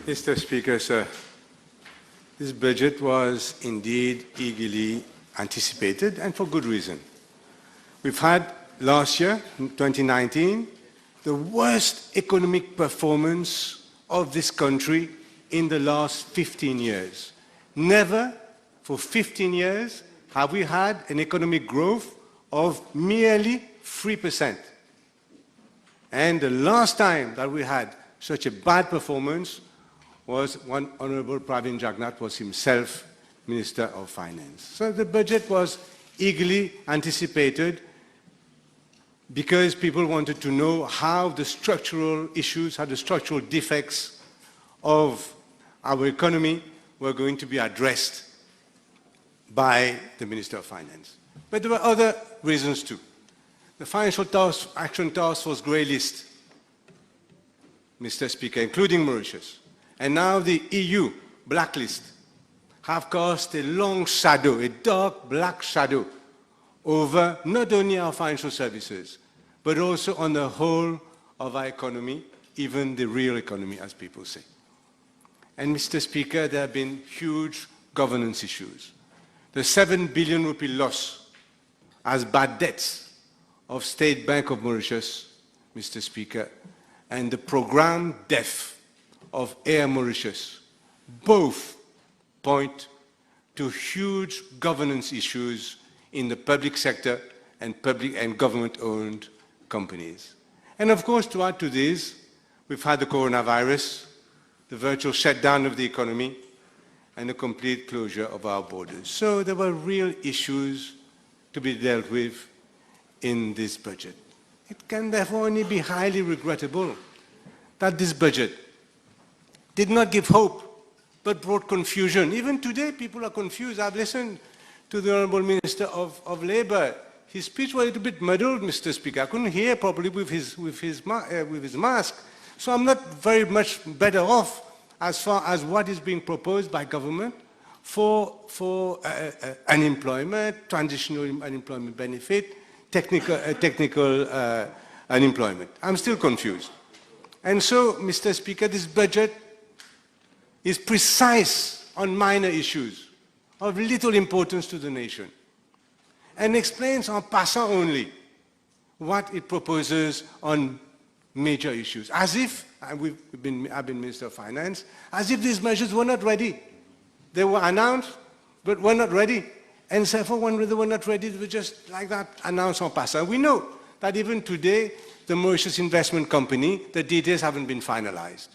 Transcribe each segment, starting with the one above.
Mr. Speaker, sir, this budget was indeed eagerly anticipated, and for good reason. We've had last year, 2019, the worst economic performance of this country in the last 15 years. Never for 15 years have we had an economic growth of merely 3%. And the last time that we had such a bad performance was when Honorable Pravin Jagnnath was himself Minister of Finance. So the budget was eagerly anticipated because people wanted to know how the structural issues, how the structural defects of our economy were going to be addressed by the Minister of Finance. But there were other reasons too. The Financial Action Task Force grey list, Mr. Speaker, including Mauritius, and now the EU blacklist have cast a long shadow, a dark black shadow, over not only our financial services, but also on the whole of our economy, even the real economy, as people say. And Mr. Speaker, there have been huge governance issues. The 7 billion rupee loss as bad debts of State Bank of Mauritius, Mr. Speaker, and the programmed death of Air Mauritius, both point to huge governance issues in the public sector and public and government-owned companies. And of course, to add to this, we've had the coronavirus, the virtual shutdown of the economy, and the complete closure of our borders. So there were real issues to be dealt with in this budget. It can therefore only be highly regrettable that this budget did not give hope, but brought confusion. Even today, people are confused. I've listened to the Honourable Minister of Labour. His speech was a little bit muddled, Mr. Speaker. I couldn't hear properly with his mask. So I'm not very much better off as far as what is being proposed by government for unemployment, transitional unemployment benefit, technical unemployment. I'm still confused. And so, Mr. Speaker, this budget is precise on minor issues of little importance to the nation and explains en passant only what it proposes on major issues, as if, I've been Minister of Finance, as if these measures were not ready. They were announced, but were not ready. And therefore, when they were not ready, they were just like that, announced en passant. We know that even today, the Mauritius Investment Company, the details haven't been finalized.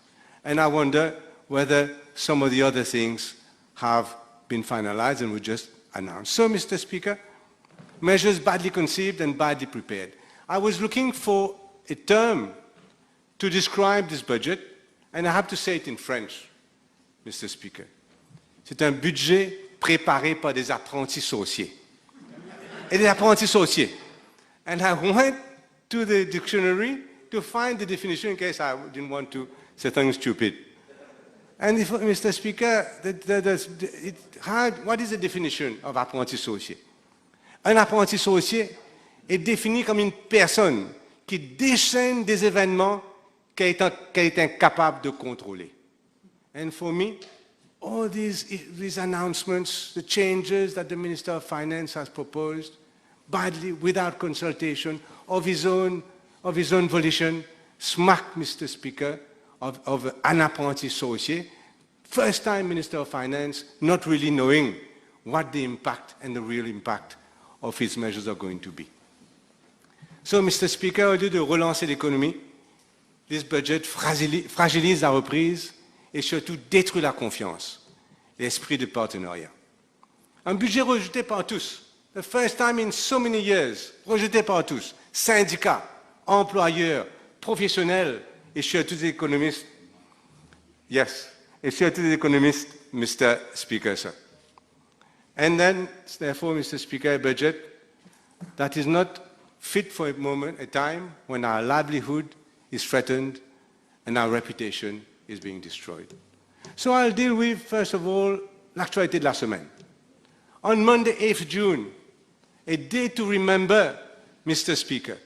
And I wonder whether some of the other things have been finalized and were just announced. So, Mr. Speaker, measures badly conceived and badly prepared. I was looking for a term to describe this budget, and I have to say it in French, Mr. Speaker. C'est un budget préparé par des apprentis sorciers. Et des apprentis sorciers. And I went to the dictionary to find the definition in case I didn't want to say something stupid. And if, Mr. Speaker, what is the definition of apprenti sorcier? Un apprenti sorcier est défini comme une personne qui déchaîne des événements qu'elle est incapable de contrôler. And for me, all these announcements, the changes that the Minister of Finance has proposed, badly, without consultation, of his own volition, smack, Mr. Speaker, of an apprenti sorcier, first time Minister of Finance, not really knowing what the impact and the real impact of his measures are going to be. So, Mr. Speaker, au lieu de relancer l'économie, this budget fragilise la reprise et surtout détruit la confiance, l'esprit de partenariat. Un budget rejeté par tous, the first time in so many years, rejeté par tous, syndicats, employeurs, professionnels et surtout les économistes. Yes, et surtout les économistes, Mr. Speaker, sir. And then, therefore, Mr. Speaker, a budget that is not fit for a time when our livelihood is threatened and our reputation is being destroyed. So I'll deal with, first of all, l'actualité de la semaine. On Monday, 8th June, a day to remember, Mr. Speaker,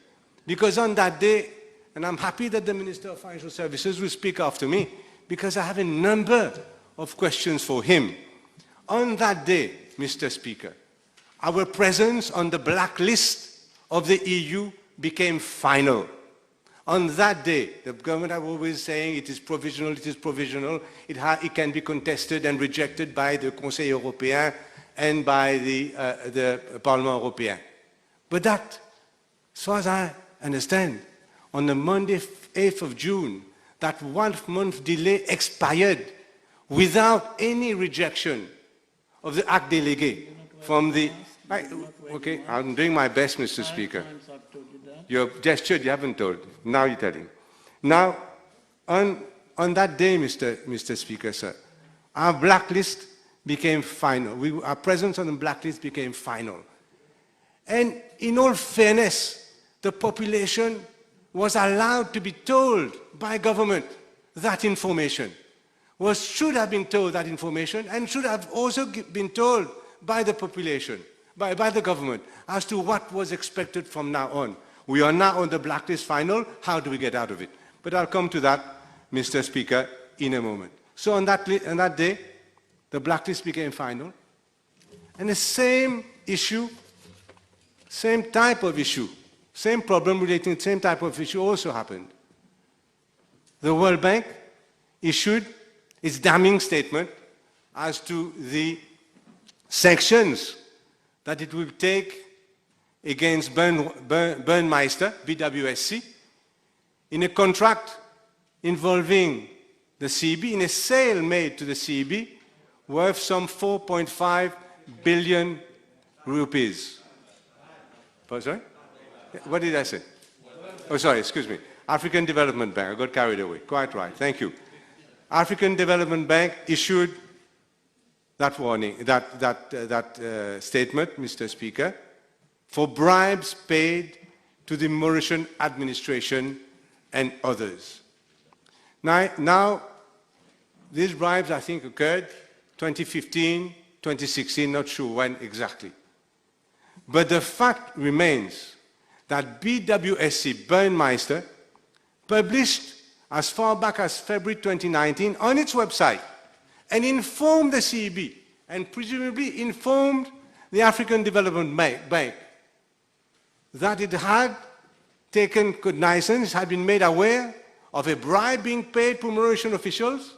because on that day, and I'm happy that the Minister of Financial Services will speak after me, because I have a number of questions for him. On that day, Mr. Speaker, our presence on the blacklist of the EU became final. On that day, the government are always saying it is provisional, it can be contested and rejected by the Conseil européen and by the Parlement européen. But that, as far as I understand, on the Monday, 8th of June, that 1 month delay expired without any rejection of the act délégué from the... Okay, I'm doing my best, Mr. Speaker. You have gestured, you haven't told. Now you're telling. Now, on that day, Mr. Speaker, sir, our blacklist became final. Our presence on the blacklist became final. And in all fairness, the population was allowed to be told by government that information, should have been told that information, and should have also been told by the population, by the government, as to what was expected from now on. We are now on the blacklist final. How do we get out of it? But I'll come to that, Mr. Speaker, in a moment. So on that day, the blacklist became final. And the same issue, same type of issue, same problem relating to the same type of issue also happened. The World Bank issued its damning statement as to the sanctions that it will take against Burnmeister, BWSC, in a contract involving the CB, in a sale made to the CB, worth some 4.5 billion rupees. Sorry? What did I say? Oh, sorry, excuse me. African Development Bank. I got carried away. Quite right. Thank you. African Development Bank issued that warning, that statement, Mr. Speaker, for bribes paid to the Mauritian administration and others. Now, these bribes, I think, occurred 2015, 2016, not sure when exactly. But the fact remains that BWSC, Burnmeister, published as far back as February 2019 on its website and informed the CEB and presumably informed the African Development Bank that it had taken cognizance, had been made aware of a bribe being paid to Mauritian officials,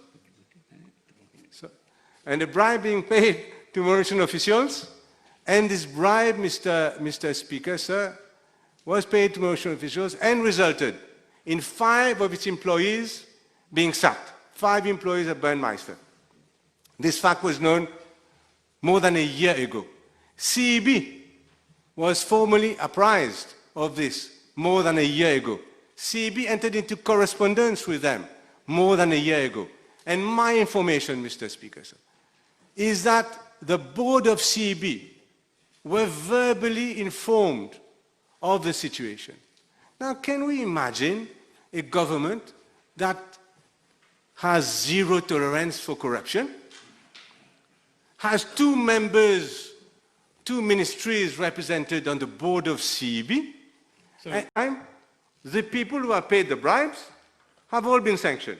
and a bribe being paid to Mauritian officials, and this bribe, Mr. Speaker, sir, was paid to Mauritian officials and resulted in 5 of its employees being sacked, 5 employees of Burnmeister. This fact was known more than a year ago. CEB was formally apprised of this more than a year ago. CEB entered into correspondence with them more than a year ago. And my information, Mr. Speaker, sir, is that the board of CEB were verbally informed of the situation. Now, can we imagine a government that has zero tolerance for corruption, has 2 members, 2 ministries represented on the board of CEB, and the people who have paid the bribes have all been sanctioned.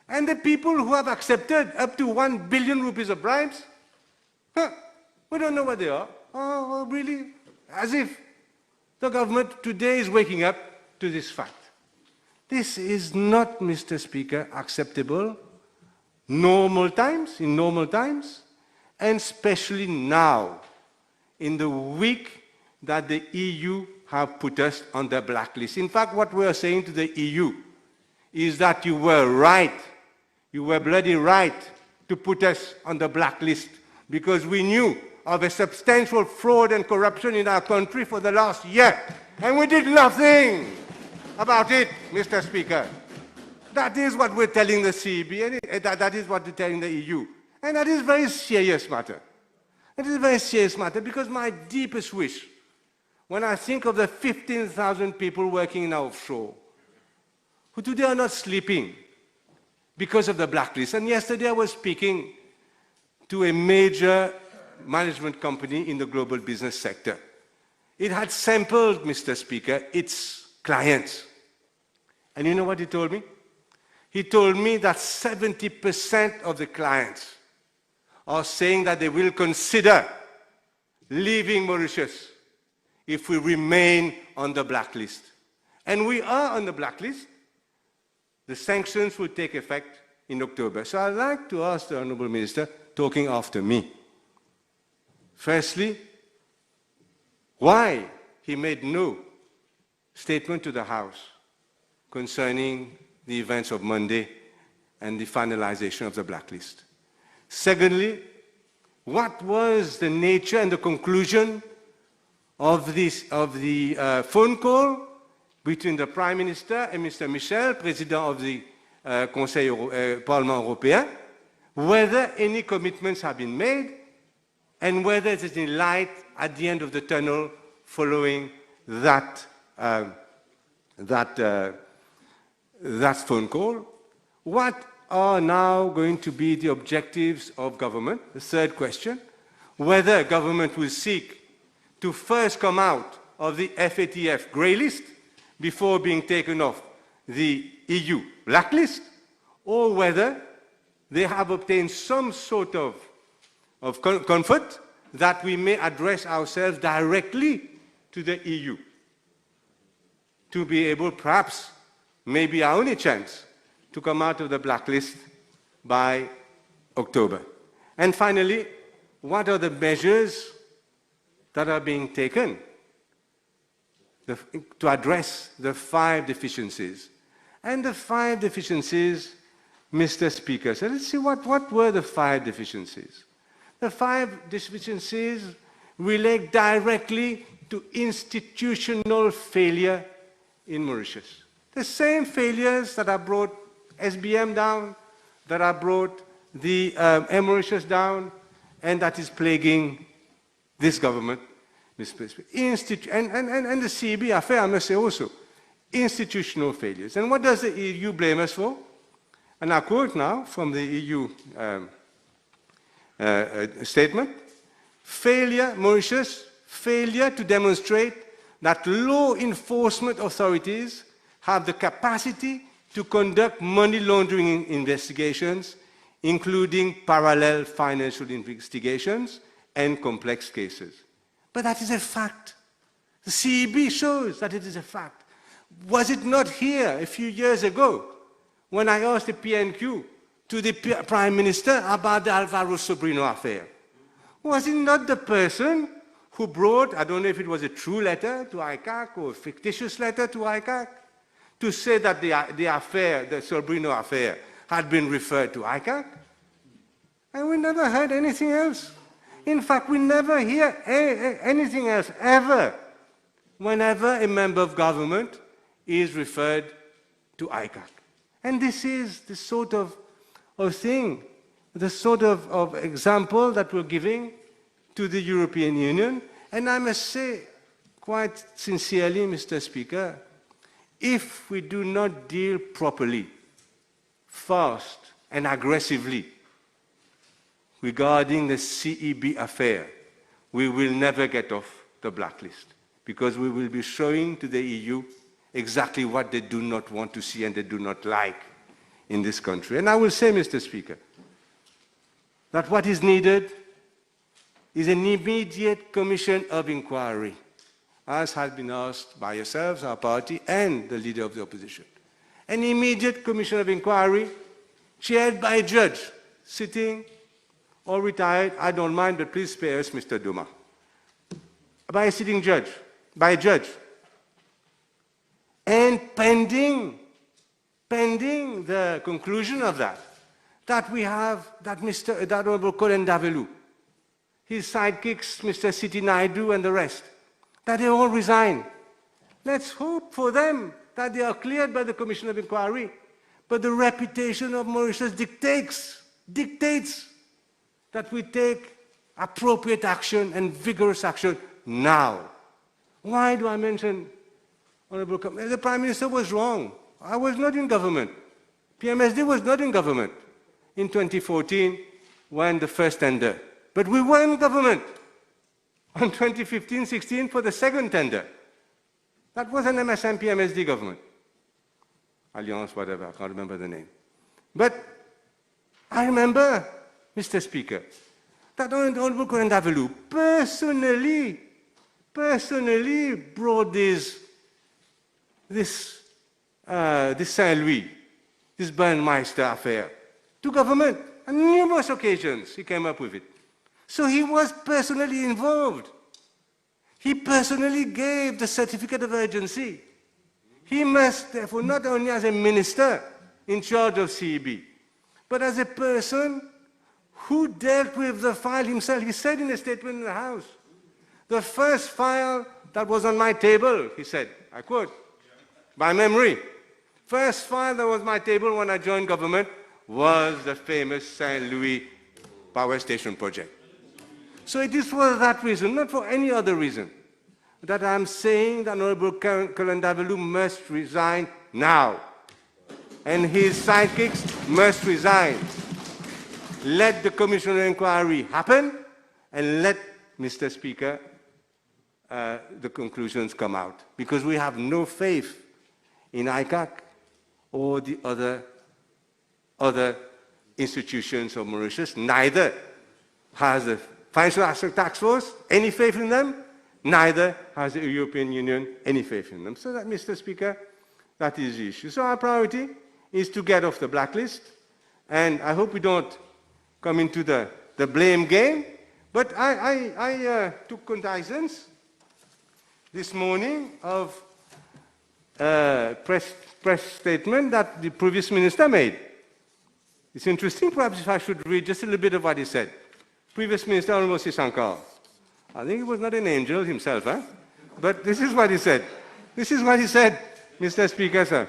And the people who have accepted up to 1 billion rupees of bribes, we don't know what they are. Oh, really? As if the government today is waking up to this fact. This is not, Mr. Speaker, acceptable in normal times, and especially now, in the week that the EU have put us on the blacklist. In fact, what we are saying to the EU is that you were right, you were bloody right to put us on the blacklist, because we knew of a substantial fraud and corruption in our country for the last year, and we did nothing about it, Mr. Speaker. That is what we're telling the CEB, and that is what we're telling the EU. And that is a very serious matter. It is a very serious matter, because my deepest wish, when I think of the 15,000 people working in our offshore, who today are not sleeping because of the blacklist. And yesterday I was speaking to a major management company in the global business sector. It had sampled, Mr. Speaker, its clients. And you know what he told me? he told me that 70% of the clients are saying that they will consider leaving Mauritius if we remain on the blacklist. And we are on the blacklist. The sanctions will take effect in October. So I'd like to ask the Honourable Minister, talking after me, firstly, why he made no statement to the House concerning the events of Monday and the finalization of the blacklist. Secondly, what was the nature and the conclusion of the phone call between the Prime Minister and Mr. Michel, President of the Parlement Européen, whether any commitments have been made and whether there is any light at the end of the tunnel following that phone call. What are now going to be the objectives of government? The third question, whether government will seek to first come out of the FATF grey list before being taken off the EU blacklist, or whether they have obtained some sort of comfort that we may address ourselves directly to the EU to be able, perhaps, maybe our only chance, to come out of the blacklist by October. And finally, what are the measures that are being taken to address the 5 deficiencies? And the 5 deficiencies, Mr. Speaker, so let's see what were the 5 deficiencies. The 5 deficiencies relate directly to institutional failure in Mauritius. The same failures that have brought SBM down, that have brought the Mauritius down, and that is plaguing this government, Mr. Speaker. And the CEB affair, I must say also, institutional failures. And what does the EU blame us for? And I quote now from the EU statement, Mauritius, failure to demonstrate that law enforcement authorities have the capacity to conduct money laundering investigations, including parallel financial investigations and complex cases. But that is a fact. The CEB shows that it is a fact. Was it not here a few years ago when I asked the PNQ to the Prime Minister about the Alvaro Sobrino affair? Was it not the person who brought, I don't know if it was a true letter to ICAC or a fictitious letter to ICAC, to say that the affair, the Sobrino affair, had been referred to ICAC? And we never heard anything else. In fact, we never hear anything else ever whenever a member of government is referred to ICAC. And this is the sort of thing, the sort of example that we're giving to the European Union. And I must say, quite sincerely, Mr. Speaker, if we do not deal properly, fast and aggressively regarding the CEB affair, we will never get off the blacklist, because we will be showing to the EU exactly what they do not want to see and they do not like in this country. And I will say, Mr. Speaker, that what is needed is an immediate commission of inquiry, as has been asked by yourselves, our party, and the leader of the opposition. An immediate commission of inquiry chaired by a judge, sitting or retired, I don't mind, but please spare us, Mr. Duma. By a sitting judge, by a judge. And pending the conclusion of that we have that Honorable Colin Davelu, his sidekicks, Mr. Siti Naidu and the rest, that they all resign. Let's hope for them that they are cleared by the Commission of Inquiry. But the reputation of Mauritius dictates that we take appropriate action and vigorous action now. Why do I mention Honorable Colin? The Prime Minister was wrong. I was not in government. PMSD was not in government in 2014 when the first tender. But we were in government on 2015-16 for the second tender. That was an MSM PMSD government. Alliance, whatever, I can't remember the name. But I remember, Mr. Speaker, that Honorable Xavier Luc personally brought this Saint Louis, this Burnmeister affair, to government. On numerous occasions, he came up with it. So he was personally involved. He personally gave the certificate of urgency. He must, therefore, not only as a minister in charge of CEB, but as a person who dealt with the file himself. He said in a statement in the House, the first file that was on my table, he said, I quote, by memory, first file that was on my table when I joined government was the famous Saint Louis power station project. So it is for that reason, not for any other reason, that I'm saying that Honorable Xavier Luc must resign now. And his sidekicks must resign. Let the commission of inquiry happen, and let, Mr. Speaker, the conclusions come out. Because we have no faith in ICAC or the other institutions of Mauritius. Neither has the Financial Action Task Force any faith in them, neither has the European Union any faith in them. So that, Mr. Speaker, that is the issue. So our priority is to get off the blacklist, and I hope we don't come into the blame game. But I took cognizance this morning of press statement that the previous minister made. It's interesting, perhaps, if I should read just a little bit of what he said. Previous Minister, Honorable Sankar. I think he was not an angel himself, huh? But this is what he said. This is what he said, Mr. Speaker, sir.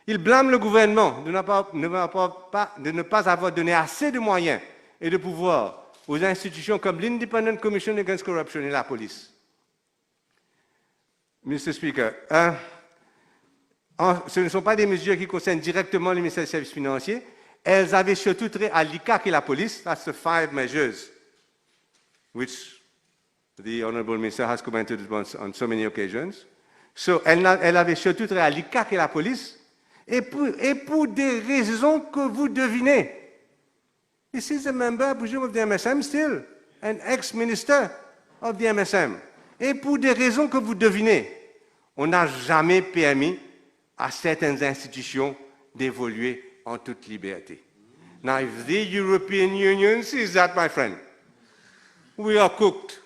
Il blâme le gouvernement de ne pas avoir donné assez de moyens et de pouvoir aux institutions comme l'Independent Commission Against Corruption et la police. Mr. Speaker, ce ne sont pas des mesures qui concernent directement le ministère des Services financiers. Elles avaient surtout trait à l'ICAC et la police. That's the 5 measures which the Honourable Minister has commented on so many occasions. So, elle avait surtout trait à l'ICAC et la police, et pour des raisons que vous devinez. This is a member, I presume, of the MSM still, an ex-minister of the MSM. Et pour des raisons que vous devinez, on n'a jamais permis à certaines institutions d'évoluer en toute liberté. Now, if the European Union sees that, my friend, we are cooked.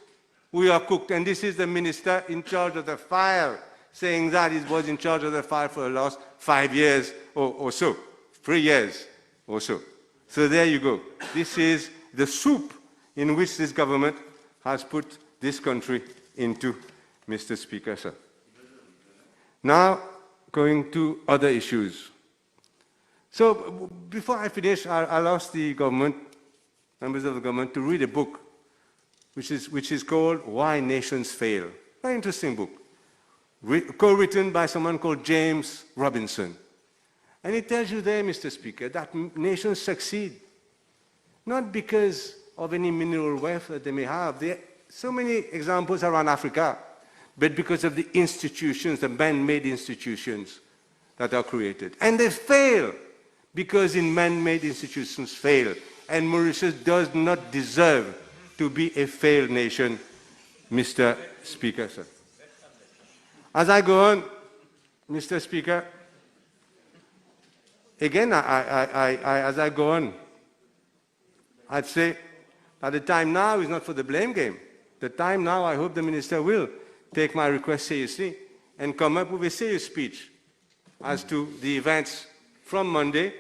We are cooked. And this is the minister in charge of the file saying that he was in charge of the file for the last 5 years or so, 3 years or so. So there you go. This is the soup in which this government has put this country into, Mr. Speaker, sir. Now, going to other issues. So before I finish, I'll ask the government, members of the government, to read a book which is called Why Nations Fail. Very interesting book, co-written by someone called James Robinson. And it tells you there, Mr. Speaker, that nations succeed, not because of any mineral wealth that they may have. There are so many examples around Africa, but because of the institutions, the man-made institutions that are created. And they fail because man-made institutions fail. And Mauritius does not deserve to be a failed nation, Mr. Speaker, sir. As I go on, Mr. Speaker, again, as I go on, I'd say that the time now is not for the blame game. The time now, I hope the minister will take my request seriously and come up with a serious speech as to the events from Monday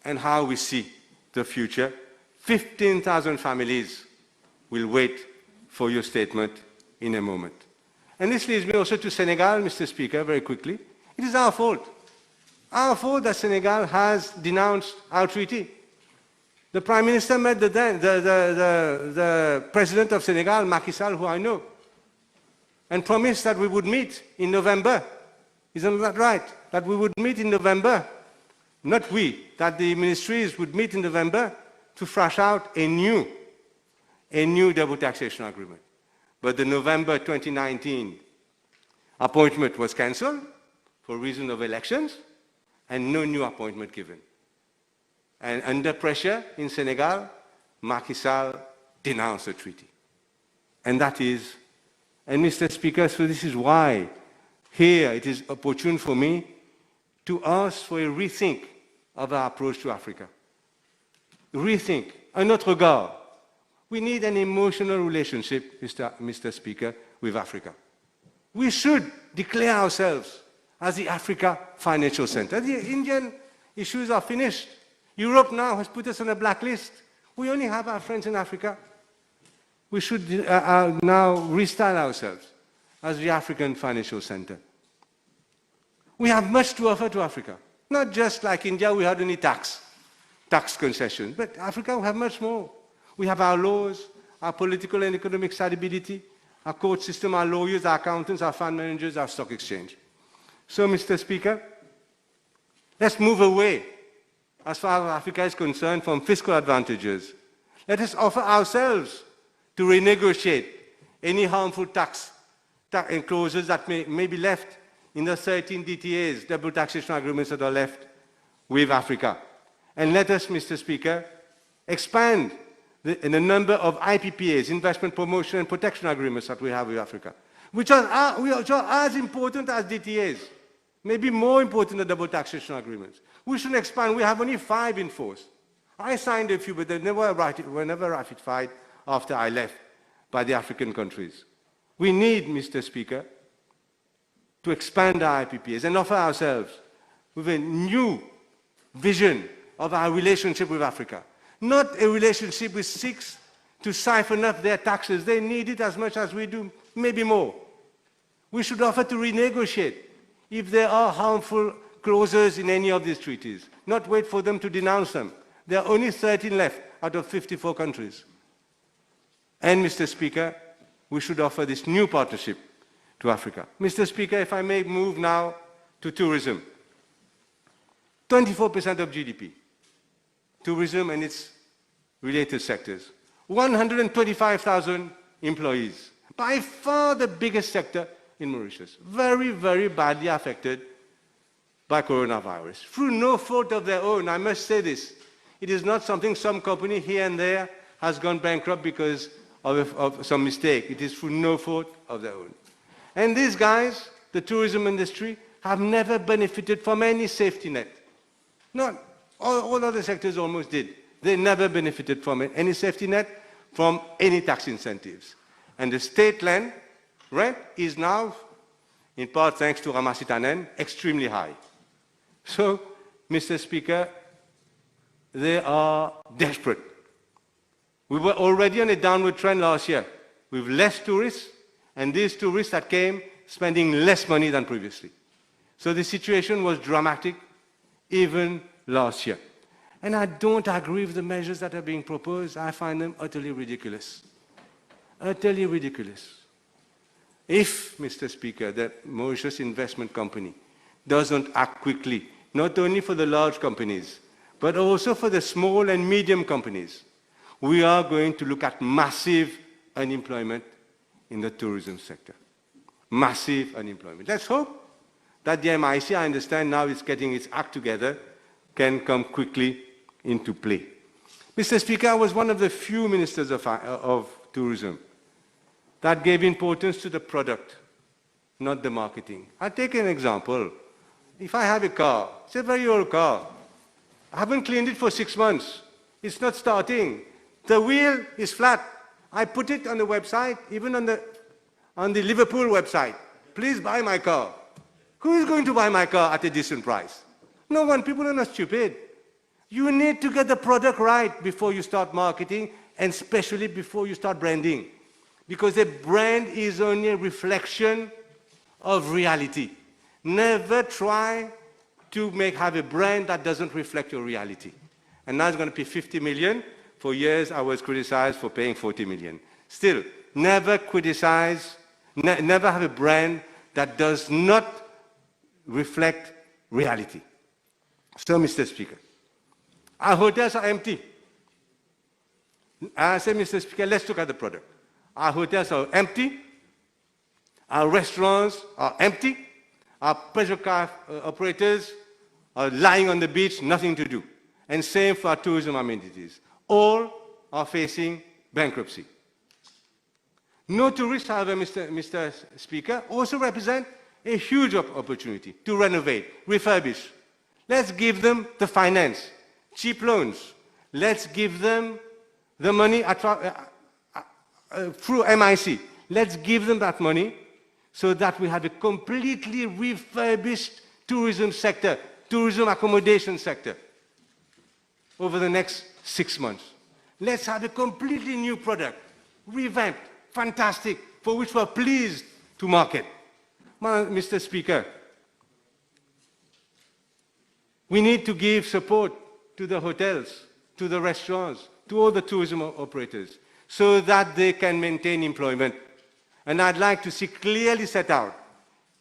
and how we see the future. 15,000 families will wait for your statement in a moment. And this leads me also to Senegal, Mr. Speaker, very quickly. It is our fault. Our fault that Senegal has denounced our treaty. The Prime Minister met the President of Senegal, Macky Sall, who I know, and promised that we would meet in November. Isn't that right? That we would meet in November. Not we, that the ministries would meet in November to thrash out a new double taxation agreement. But the November 2019 appointment was cancelled for reason of elections, and no new appointment given. And under pressure in Senegal, Macky Sall denounced the treaty. And Mr. Speaker, so this is why here it is opportune for me to ask for a rethink of our approach to Africa. Rethink, un autre regard. We need an emotional relationship, Mr. Speaker, with Africa. We should declare ourselves as the Africa Financial Center. The Indian issues are finished. Europe now has put us on a blacklist. We only have our friends in Africa. We should now restyle ourselves as the African Financial Center. We have much to offer to Africa. Not just like India, we had only tax concessions, but Africa will have much more. We have our laws, our political and economic stability, our court system, our lawyers, our accountants, our fund managers, our stock exchange. So, Mr. Speaker, let's move away, as far as Africa is concerned, from fiscal advantages. Let us offer ourselves to renegotiate any harmful tax clauses that may be left in the 13 DTAs, double taxation agreements that are left with Africa. And let us, Mr. Speaker, expand the number of IPPAs, investment promotion and protection agreements that we have with Africa, which are as important as DTAs, maybe more important than double taxation agreements. We should expand. We have only 5 in force. I signed a few, but they were never ratified after I left by the African countries. We need, Mr. Speaker, to expand our IPPAs and offer ourselves with a new vision of our relationship with Africa. Not a relationship which seeks to siphon up their taxes. They need it as much as we do, maybe more. We should offer to renegotiate if there are harmful clauses in any of these treaties, not wait for them to denounce them. There are only 13 left out of 54 countries. And, Mr. Speaker, we should offer this new partnership to Africa. Mr. Speaker, if I may move now to tourism. 24% of GDP, tourism and its related sectors. 125,000 employees. By far the biggest sector in Mauritius. Very, very badly affected by coronavirus. Through no fault of their own, I must say this. It is not something some company here and there has gone bankrupt because of some mistake. It is through no fault of their own. And these guys, the tourism industry, have never benefited from any safety net. Not all other sectors almost did. They never benefited from any safety net, from any tax incentives. And the state land rent is now, in part thanks to Ramasitanen, extremely high. So, Mr. Speaker, they are desperate. We were already on a downward trend last year with less tourists, and these tourists that came spending less money than previously. So the situation was dramatic even last year. And I don't agree with the measures that are being proposed. I find them utterly ridiculous. Utterly ridiculous. If, Mr. Speaker, the Mauritius Investment Company doesn't act quickly, not only for the large companies, but also for the small and medium companies, we are going to look at massive unemployment in the tourism sector. Massive unemployment. Let's hope that the MIC, I understand now is getting its act together, can come quickly into play. Mr. Speaker, I was one of the few ministers of tourism that gave importance to the product, not the marketing. I'll take an example. If I have a car, it's a very old car. I haven't cleaned it for 6 months. It's not starting. The wheel is flat. I put it on the website, even on the Liverpool website. Please buy my car. Who is going to buy my car at a decent price? No one. People are not stupid. You need to get the product right before you start marketing, and especially before you start branding. Because a brand is only a reflection of reality. Never try to have a brand that doesn't reflect your reality. And now it's going to be 50 million. For years, I was criticized for paying 40 million. Still, never criticize, never have a brand that does not reflect reality. So, Mr. Speaker, our hotels are empty. I say, Mr. Speaker, let's look at the product. Our hotels are empty. Our restaurants are empty. Our pleasure car operators are lying on the beach, nothing to do. and same for our tourism amenities. All are facing bankruptcy. No tourists, however, Mr. Speaker, also represent a huge opportunity to renovate, refurbish. Let's give them the finance, cheap loans. Let's give them the money through MIC. Let's give them that money so that we have a completely refurbished tourism sector, tourism accommodation sector over the next 6 months. Let's have a completely new product, revamped, fantastic, for which we're pleased to market. Mr. Speaker, we need to give support to the hotels, to the restaurants, to all the tourism operators, so that they can maintain employment. And I'd like to see clearly set out.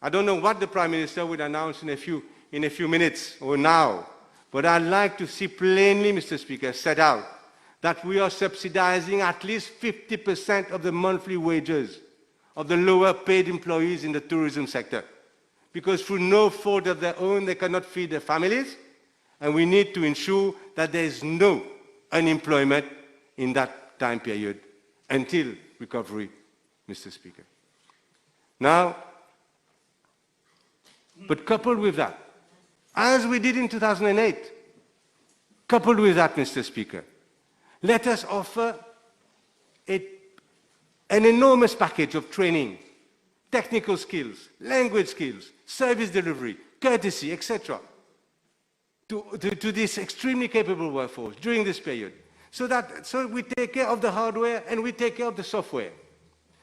I don't know what the Prime Minister would announce in a few minutes or now, but I'd like to see plainly, Mr. Speaker, set out that we are subsidizing at least 50% of the monthly wages of the lower paid employees in the tourism sector. Because through no fault of their own, they cannot feed their families, and we need to ensure that there is no unemployment in that time period until recovery, Mr. Speaker. Now, but coupled with that, as we did in 2008, coupled with that, Mr. Speaker, let us offer an enormous package of training, technical skills, language skills, service delivery, courtesy, etc., to this extremely capable workforce during this period, so we take care of the hardware and we take care of the software,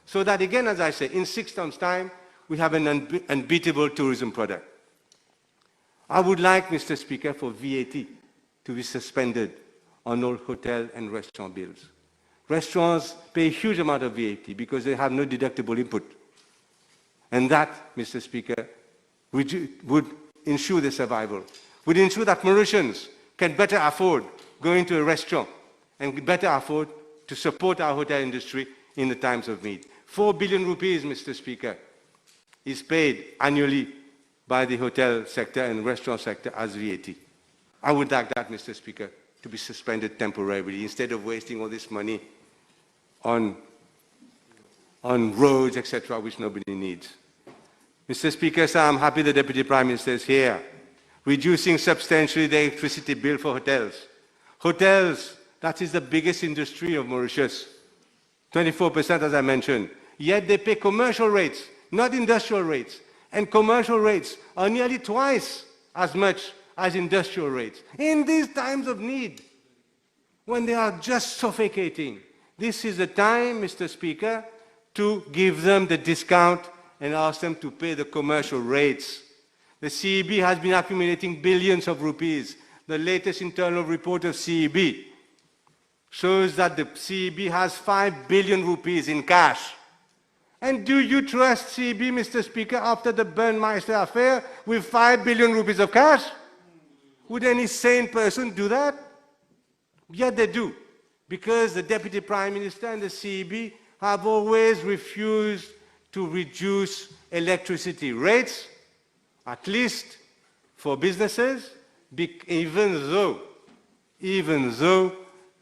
so that, again, as I say, in 6 months' time, we have an unbeatable tourism product. I would like, Mr. Speaker, for VAT to be suspended on all hotel and restaurant bills. Restaurants pay a huge amount of VAT because they have no deductible input. And that, Mr. Speaker, would ensure their survival, would ensure that Mauritians can better afford going to a restaurant and better afford to support our hotel industry in the times of need. 4 billion rupees, Mr. Speaker, is paid annually by the hotel sector and restaurant sector as VAT. I would like that, Mr. Speaker, to be suspended temporarily instead of wasting all this money on roads, etc., which nobody needs. Mr. Speaker, sir, I'm happy the Deputy Prime Minister is here, reducing substantially the electricity bill for hotels. Hotels, that is the biggest industry of Mauritius, 24%, as I mentioned. Yet they pay commercial rates, not industrial rates. And commercial rates are nearly twice as much as industrial rates. In these times of need, when they are just suffocating, this is the time, Mr. Speaker, to give them the discount and ask them to pay the commercial rates. The CEB has been accumulating billions of rupees. The latest internal report of CEB shows that the CEB has 5 billion rupees in cash. And do you trust CEB, Mr. Speaker, after the Burnmeister affair, with 5 billion rupees of cash? Would any sane person do that? Yet they do, because the Deputy Prime Minister and the CEB have always refused to reduce electricity rates, at least for businesses, even though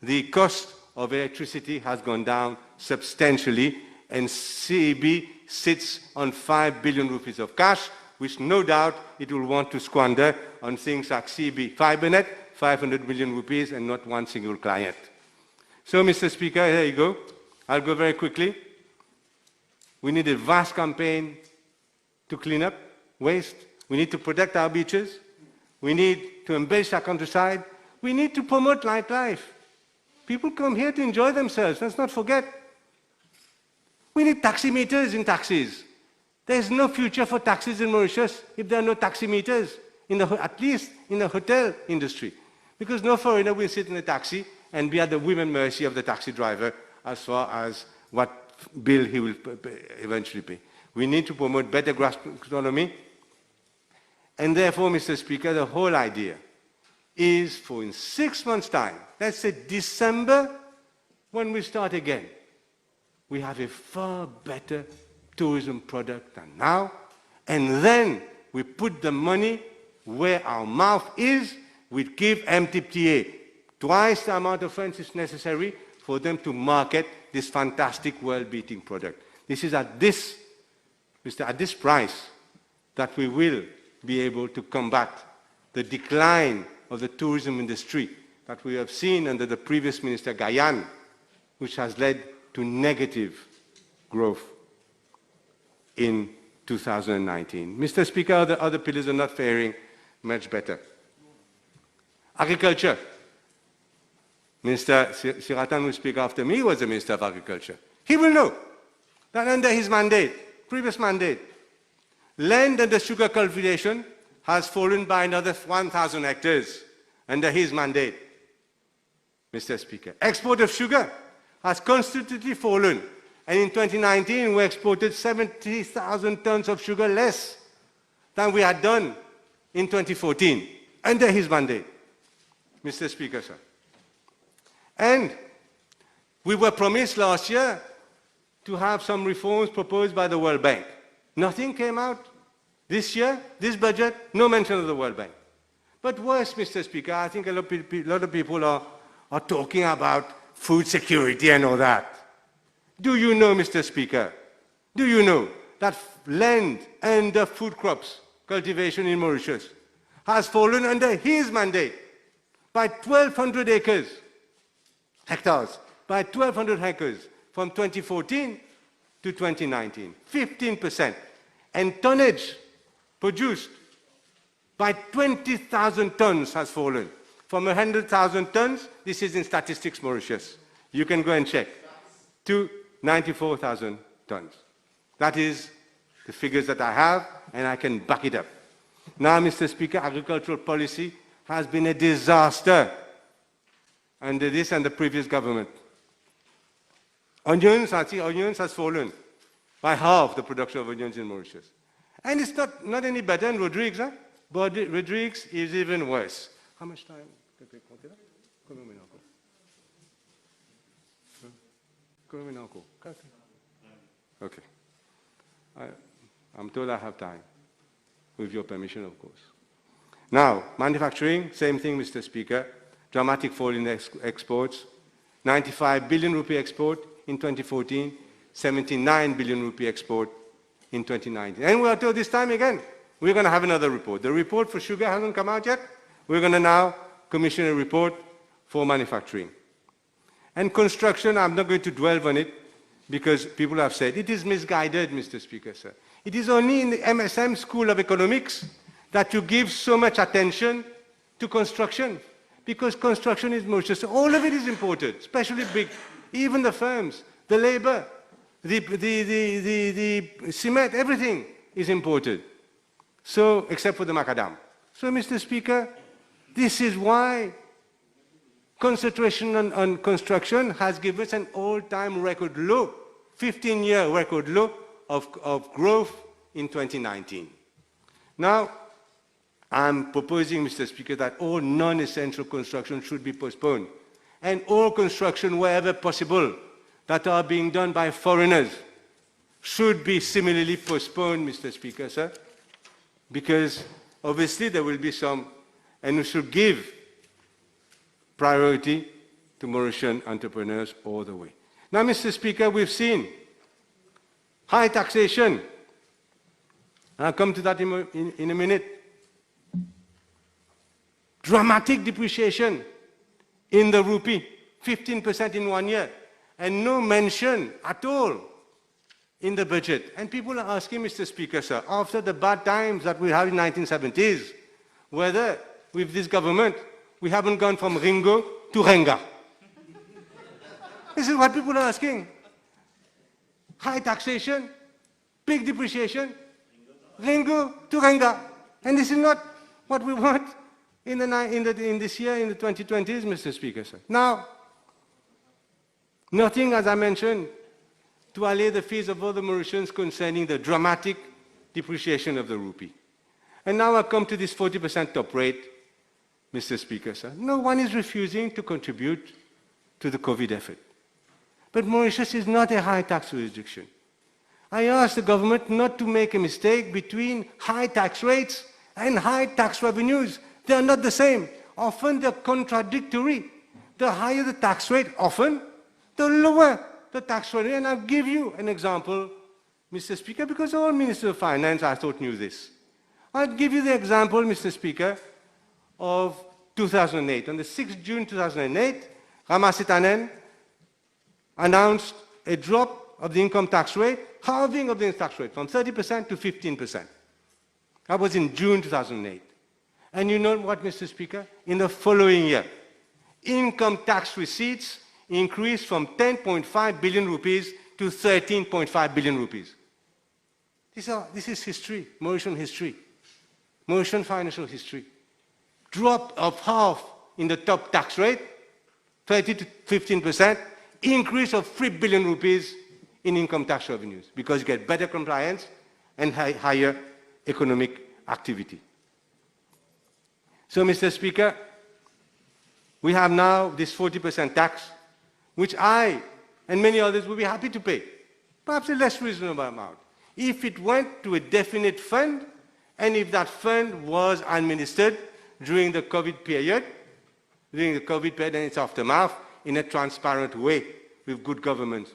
the cost of electricity has gone down substantially, and CEB sits on 5 billion rupees of cash, which no doubt it will want to squander on things like CEB FiberNet, 500 million rupees, and not one single client. So, Mr. Speaker, here you go. I'll go very quickly. We need a vast campaign to clean up waste. We need to protect our beaches. We need to embellish our countryside. We need to promote nightlife. People come here to enjoy themselves. Let's not forget. We need taximeters in taxis. There's no future for taxis in Mauritius if there are no taximeters, at least in the hotel industry. Because no foreigner will sit in a taxi and be at the whim and mercy of the taxi driver as far as what bill he will eventually pay. We need to promote better gastronomy. And therefore, Mr. Speaker, the whole idea is for in 6 months' time, let's say December, when we start again, we have a far better tourism product than now, and then we put the money where our mouth is, we give MTPA twice the amount of funds is necessary for them to market this fantastic world-beating product. This is at this price that we will be able to combat the decline of the tourism industry that we have seen under the previous Minister Gayan, which has led to negative growth in 2019. Mr. Speaker, the other pillars are not faring much better. Agriculture. Minister Siratan, who speak after me, was the Minister of Agriculture. He will know that under his mandate, previous mandate, land under sugar cultivation has fallen by another 1,000 hectares under his mandate, Mr. Speaker. Export of sugar has constantly fallen, and in 2019 we exported 70,000 tons of sugar less than we had done in 2014 under his mandate, Mr. Speaker, sir. And we were promised last year to have some reforms proposed by the World Bank. Nothing came out. This year, this budget, no mention of the World Bank. But worse, Mr. Speaker, I think a lot of people are talking about food security and all that. Do you know, Mr. Speaker, do you know that land under food crops cultivation in Mauritius has fallen under his mandate by 1,200 hectares, by 1,200 hectares from 2014 to 2019, 15%. And tonnage produced by 20,000 tons has fallen. From 100,000 tons, this is in Statistics Mauritius, you can go and check, to 94,000 tons. That is the figures that I have, and I can back it up. Now, Mr. Speaker, agricultural policy has been a disaster under this and the previous government. Onions has fallen by half the production of onions in Mauritius. And it's not any better in Rodrigues, huh? But Rodrigues is even worse. How much time? Okay. I'm told I have time, with your permission, of course. Now, manufacturing, same thing, Mr. Speaker. Dramatic fall in exports. 95 billion rupee export in 2014, 79 billion rupee export in 2019. And we are told this time again, we're going to have another report. The report for sugar hasn't come out yet. We're going to now commission a report for manufacturing. And construction, I'm not going to dwell on it because people have said it is misguided, Mr. Speaker, sir. It is only in the MSM School of Economics that you give so much attention to construction, because construction is Mauritius. All of it is imported, especially big, even the firms, the labor, the cement, everything is imported. So, except for the macadam. So, Mr. Speaker, this is why concentration on construction has given us an all-time record low, 15-year record low of growth in 2019. Now, I'm proposing, Mr. Speaker, that all non-essential construction should be postponed, and all construction, wherever possible, that are being done by foreigners should be similarly postponed, Mr. Speaker, sir, because obviously there will be some, and we should give priority to Mauritian entrepreneurs all the way. Now, Mr. Speaker, we've seen high taxation. I'll come to that in a minute. Dramatic depreciation in the rupee, 15% in 1 year, and no mention at all in the budget. And people are asking, Mr. Speaker, sir, after the bad times that we had in the 1970s, whether with this government we haven't gone from Ringo to Renga. This is what people are asking. High taxation, big depreciation, Ringo to Renga. And this is not what we want in this year, in the 2020s, Mr. Speaker, sir. Now, nothing, as I mentioned, to allay the fears of all the Mauritians concerning the dramatic depreciation of the rupee. And now I come to this 40% top rate, Mr. Speaker, sir. No one is refusing to contribute to the COVID effort. But Mauritius is not a high tax jurisdiction. I ask the government not to make a mistake between high tax rates and high tax revenues. They are not the same. Often they're contradictory. The higher the tax rate, often the lower the tax rate. And I'll give you an example, Mr. Speaker, because all Ministers of Finance, I thought, knew this. I'll give you the example, Mr. Speaker, of 2008. On the 6th June 2008, Ramasitanen announced a drop of the income tax rate, halving of the income tax rate from 30% to 15%. That was in June 2008. And you know what, Mr. Speaker? In the following year, income tax receipts increased from 10.5 billion rupees to 13.5 billion rupees. This is history, Mauritian history, Mauritian financial history. Drop of half in the top tax rate, 30 to 15%, increase of 3 billion rupees in income tax revenues because you get better compliance and higher economic activity. So, Mr. Speaker, we have now this 40% tax, which I and many others will be happy to pay, perhaps a less reasonable amount, if it went to a definite fund and if that fund was administered during the COVID period, and its aftermath, in a transparent way with good governance,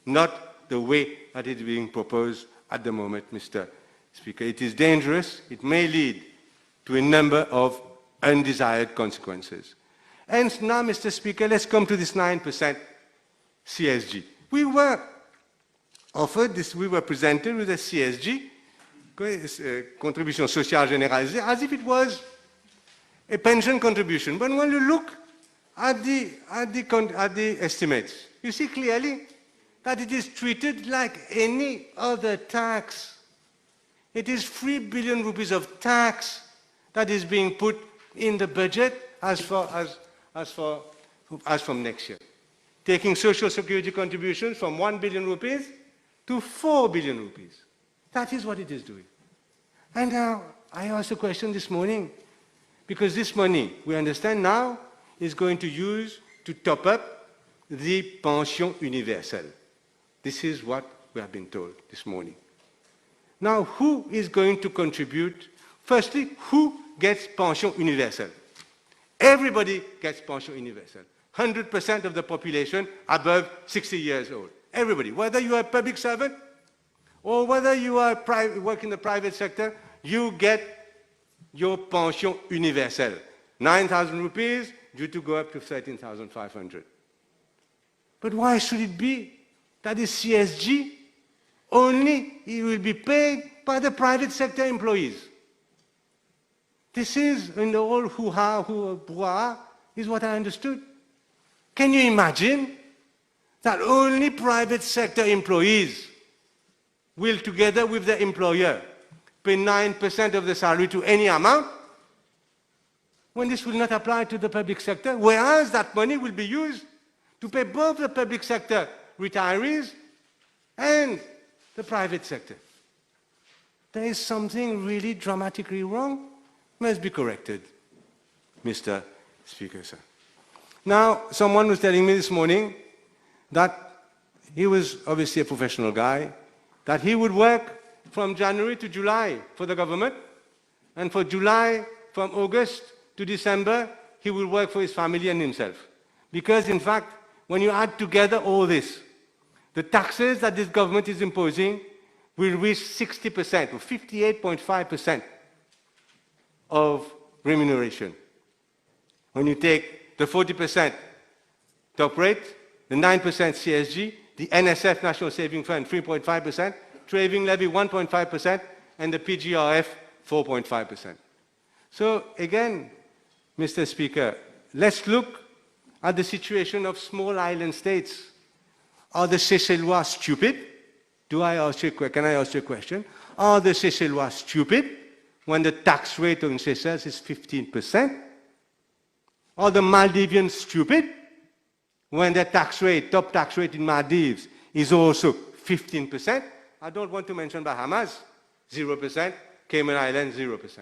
not the way that is being proposed at the moment, Mr. Speaker. It is dangerous. It may lead to a number of undesired consequences. And now, Mr. Speaker, let's come to this 9% CSG. We were offered this, we were presented with a CSG, contribution sociale généralisée, as if it was a pension contribution. But when you look at the estimates, you see clearly that it is treated like any other tax. It is 3 billion rupees of tax that is being put in the budget as from next year, taking social security contributions from 1 billion rupees to 4 billion rupees. That is what it is doing. And now, I asked a question this morning, because this money, we understand now, is going to use to top up the pension universelle. This is what we have been told this morning. Now, who is going to contribute? Firstly, who gets pension universelle? Everybody gets pension universelle. 100% of the population above 60 years old. Everybody, whether you are a public servant or whether you work in the private sector, you get your pension universelle. 9,000 rupees due to go up to 13,500. But why should it be that the CSG only it will be paid by the private sector employees? This is, in the whole hoo-ha, hoo-ha, is what I understood. Can you imagine that only private sector employees will, together with their employer, pay 9% of the salary to any amount, when this will not apply to the public sector, whereas that money will be used to pay both the public sector retirees and the private sector? There is something really dramatically wrong. Must be corrected, Mr. Speaker, sir. Now, someone was telling me this morning that he was obviously a professional guy, that he would work from January to July for the government, and for July, from August to December, he will work for his family and himself. Because, in fact, when you add together all this, the taxes that this government is imposing will reach 60%, or 58.5% of remuneration. When you take the 40% top rate, the 9% CSG, the NSF, National Saving Fund, 3.5%, trading levy, 1.5%, and the PGRF, 4.5%. So again, Mr. Speaker, let's look at the situation of small island states. Are the Seychellois stupid? Can I ask you a question? Are the Seychellois stupid when the tax rate on Seychelles is 15%? Are the Maldivians stupid when their tax rate, top tax rate in Maldives, is also 15%? I don't want to mention Bahamas, 0%, Cayman Islands, 0%.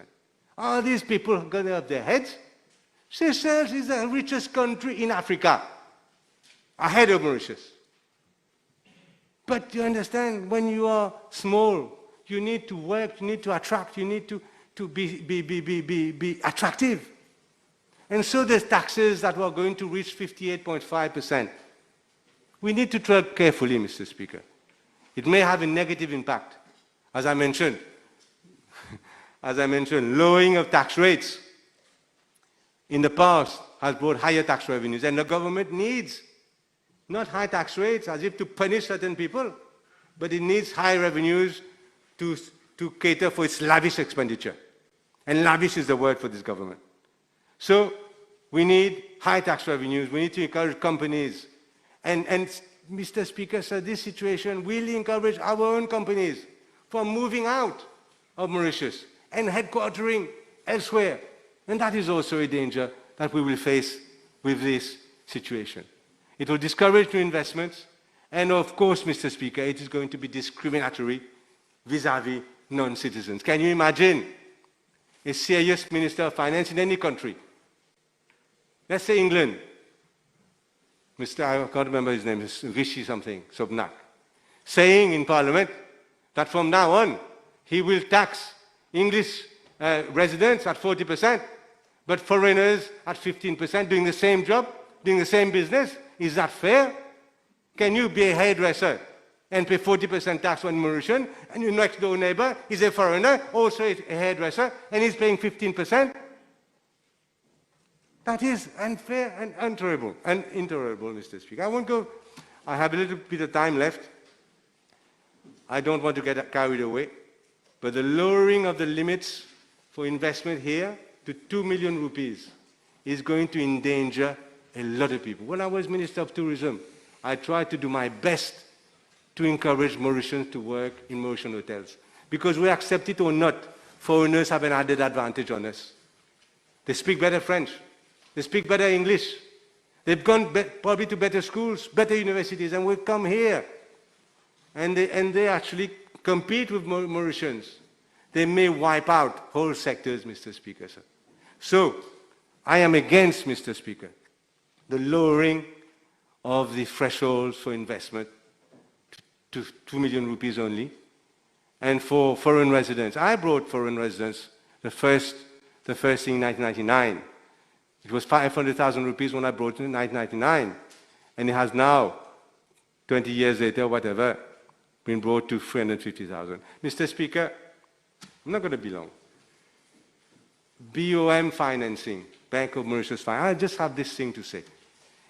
Are these people going to have their heads? Seychelles is the richest country in Africa, ahead of Mauritius. But you understand, when you are small, you need to work, you need to attract, you need to be attractive. And so there's taxes that were going to reach 58.5%. We need to tread carefully, Mr. Speaker. It may have a negative impact. As I mentioned, lowering of tax rates in the past has brought higher tax revenues, and the government needs not high tax rates as if to punish certain people, but it needs high revenues to cater for its lavish expenditure. And lavish is the word for this government. So we need high tax revenues. We need to encourage companies. And Mr. Speaker, sir, this situation will encourage our own companies from moving out of Mauritius and headquartering elsewhere. And that is also a danger that we will face with this situation. It will discourage new investments. And of course, Mr. Speaker, it is going to be discriminatory vis-à-vis non-citizens. Can you imagine a serious Minister of Finance in any country? Let's say England. I can't remember his name, it's Rishi something, Sobnak, saying in Parliament that from now on, he will tax English residents at 40%, but foreigners at 15%, doing the same job, doing the same business. Is that fair? Can you be a hairdresser and pay 40% tax on Mauritian, and your next door neighbor is a foreigner, also a hairdresser, and he's paying 15%? That is unfair and intolerable, Mr. Speaker. I won't go. I have a little bit of time left. I don't want to get carried away, but the lowering of the limits for investment here to 2 million rupees is going to endanger a lot of people. When I was Minister of Tourism, I tried to do my best to encourage Mauritians to work in Mauritian hotels. Because we accept it or not, foreigners have an added advantage on us. They speak better French. They speak better English. They've gone probably to better schools, better universities, and will come here. And they actually compete with Mauritians. They may wipe out whole sectors, Mr. Speaker, sir. So, I am against, Mr. Speaker, the lowering of the thresholds for investment to 2 million rupees only. And for foreign residents, I brought foreign residents the first thing in 1999. It was 500,000 rupees when I brought it in 1999. And it has now, 20 years later, whatever, been brought to 350,000. Mr. Speaker, I'm not going to be long. BOM financing, Bank of Mauritius Finance, I just have this thing to say.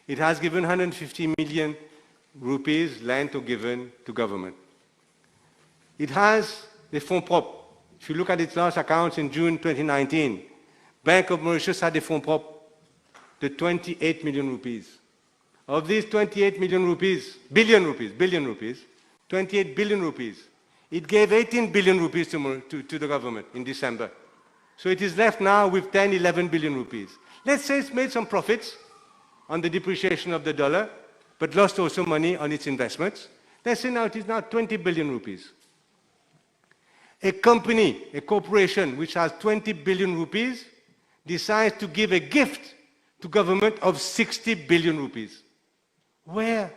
It has given 150 million rupees lent or given to government. It has the fonds propres. If you look at its last accounts in June 2019, Bank of Mauritius had the fonds propres to 28 million rupees. Of these 28 billion rupees, 28 billion rupees, it gave 18 billion rupees to the government in December. So it is left now with 10, 11 billion rupees. Let's say it's made some profits on the depreciation of the dollar, but lost also money on its investments. Let's say now it is now 20 billion rupees. A company, a corporation which has 20 billion rupees decides to give a gift to government of 60 billion rupees. Where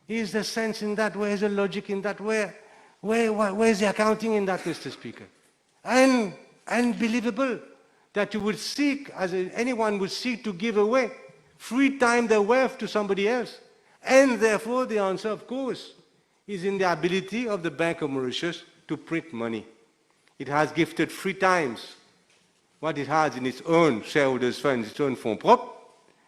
is the sense in that? Where is the logic in that? Where is the accounting in that, Mr. Speaker? And unbelievable that you would seek, anyone would seek to give away 3 times their wealth to somebody else. And therefore, the answer, of course, is in the ability of the Bank of Mauritius to print money. It has gifted 3 times what it has in its own shareholders' funds, its own fonds propres,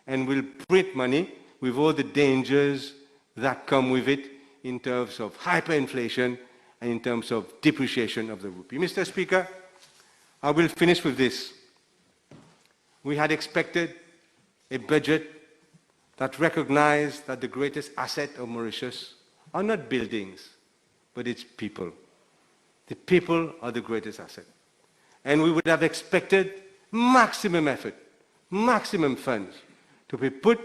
and will print money with all the dangers that come with it in terms of hyperinflation and in terms of depreciation of the rupee. Mr. Speaker, I will finish with this. We had expected a budget that recognized that the greatest asset of Mauritius are not buildings, but its people. The people are the greatest asset. And we would have expected maximum effort, maximum funds to be put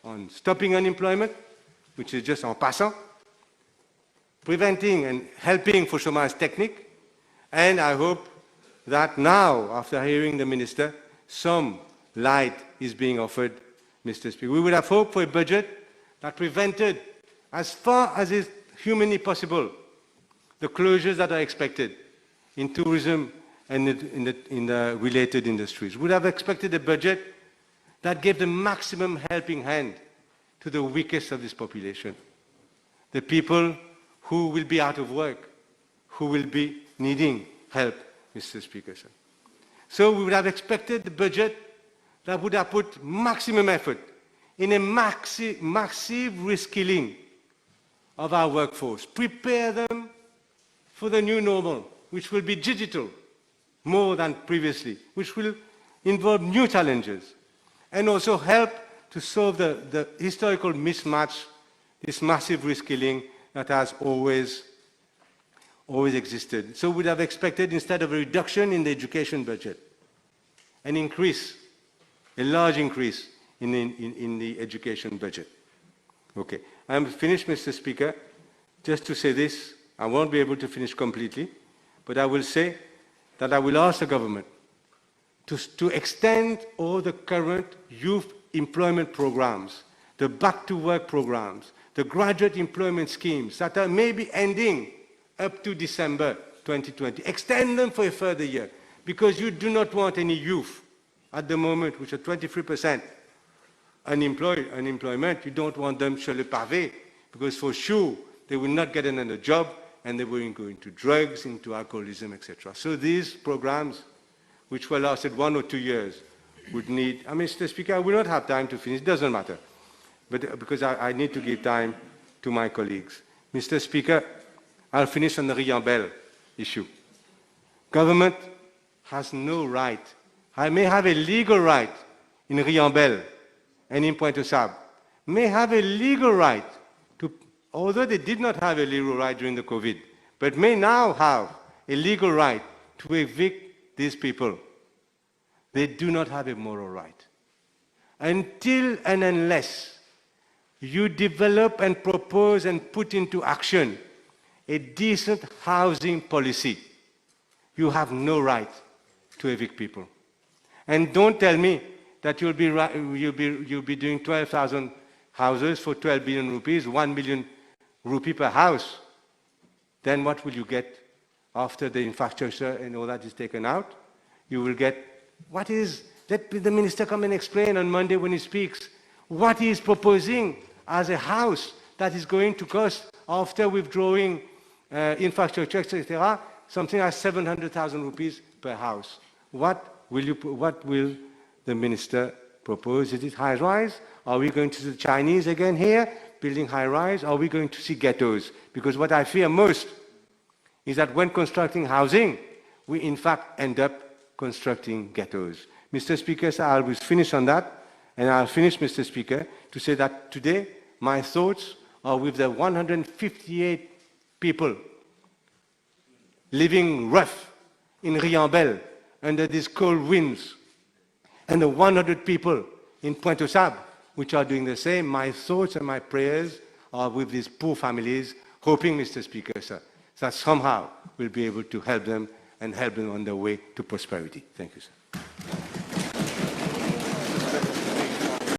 on stopping unemployment, which is just en passant, preventing and helping for chômage technique, and I hope that now, after hearing the Minister, some light is being offered, Mr. Speaker. We would have hoped for a budget that prevented, as far as is humanly possible, the closures that are expected in tourism and in the related industries. We would have expected a budget that gave the maximum helping hand to the weakest of this population, the people who will be out of work, who will be needing help, Mr. Speaker, sir. So we would have expected the budget that would have put maximum effort in a massive reskilling of our workforce, prepare them for the new normal, which will be digital more than previously, which will involve new challenges, and also help to solve the historical mismatch, this massive reskilling that has always existed. So we would have expected, instead of a reduction in the education budget, an increase, a large increase in the education budget. Okay, I'm finished, Mr. Speaker. Just to say this, I won't be able to finish completely, but I will say that I will ask the government to extend all the current youth employment programs, the back-to-work programs, the graduate employment schemes that are maybe ending up to December 2020. Extend them for a further year, because you do not want any youth at the moment, which are 23% unemployment. You don't want them sur le pavé, because for sure they will not get another job and they will go into drugs, into alcoholism, etc. So these programs, which will last 1 or 2 years, would need, Mr. Speaker, I will not have time to finish, it doesn't matter, but because I need to give time to my colleagues. Mr. Speaker, I'll finish on the Riambel issue. Government has no right, I may have a legal right in Riambel and in Pointe-aux-Sables, may have a legal right to, although they did not have a legal right during the COVID, but may now have a legal right to evict these people. They do not have a moral right. Until and unless you develop and propose and put into action a decent housing policy, you have no right to evict people. And don't tell me that you'll be doing 12,000 houses for 12 billion rupees, 1 million rupee per house. Then what will you get after the infrastructure and all that is taken out? You will get, what is, let the minister come and explain on Monday when he speaks, what he is proposing as a house that is going to cost, after withdrawing infrastructure, etc., something like 700,000 rupees per house. What will the minister propose? Is it high-rise? Are we going to see the Chinese again here, building high-rise? Are we going to see ghettos? Because what I fear most is that when constructing housing, we in fact end up constructing ghettos. Mr. Speaker, so I will finish on that, and I'll finish, Mr. Speaker, to say that today my thoughts are with the 158 people living rough in Riambel under these cold winds, and the 100 people in Pointe-aux-Sables which are doing the same. My thoughts and my prayers are with these poor families, hoping, Mr. Speaker, sir, that somehow we'll be able to help them and help them on their way to prosperity. Thank you, sir.